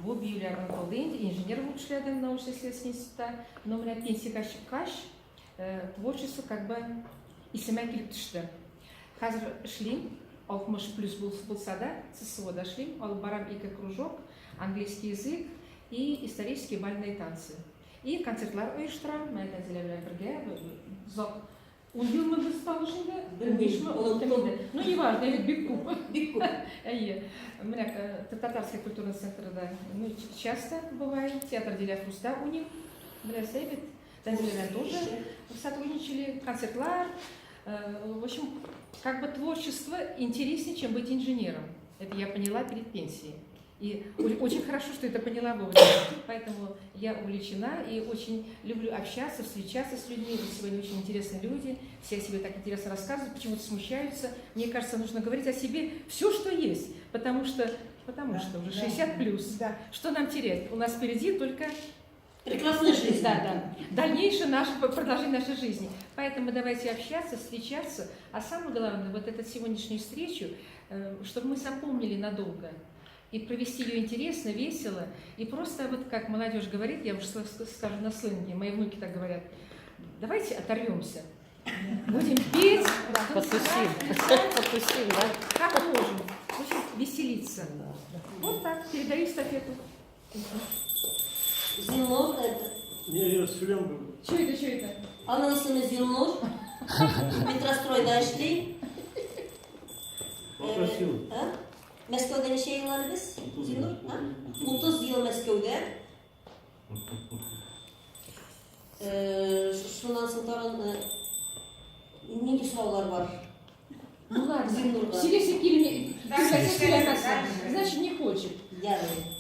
bu büyülerini tollayınca inженер болып işledim научно-исследовательский институтта. Но у меня пенсия каш, творчество как бы есіме келіп түсті. Қазір ішлейм, 60+ болса да, ЦСО-да ішлейм, алып барам 2 кружок, английский язык и исторические бальные танцы. И концертлар ұйыштырам, мәден зелебілен бірге, зоқ. 10 жыл мы расположены, ну не важно, это биг-куб. Татарский культурный центр, да, ну, часто бывает, театр Диля Фруста у них, тоже сотрудничали, концертлар. В общем, как бы творчество интереснее, чем быть инженером. Это я поняла перед пенсией. И очень хорошо, что это поняла вовремя. Поэтому я увлечена и очень люблю общаться, встречаться с людьми. Сегодня очень интересные люди, все о себе так интересно рассказывают, почему-то смущаются. Мне кажется, нужно говорить о себе все, что есть, потому что уже 60+. Да. Что нам терять? У нас впереди только прекрасная жизнь. Да. Дальнейшее продолжение нашей жизни. Поэтому давайте общаться, встречаться. А самое главное, вот эту сегодняшнюю встречу, чтобы мы запомнили надолго. И провести ее интересно, весело. И просто, вот как молодежь говорит, я уже скажу на сленге, мои внуки так говорят, давайте оторвемся. Будем петь, потусим, да? Как можем. В общем, веселиться. Вот так, передаю эстафету. Зилнур это? Не, я сюлем был. Что это? Анның исеме Зилнур. Метростройда эшлейм. Попросил. Мәскәүдә ничә еллар без? Зилнур? 30 ел Мәскәүдә. Шуннан соң тагын нинди сораулар бар? Ну ладно, Зилнурда. все значит, не хочет.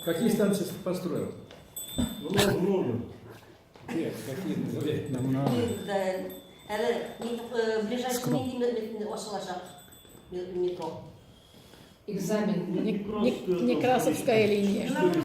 Какие станции построил? Много. Нет, какие? Әле ближайший нинди ачылачак метро? Экзамен. Некрасовская линия.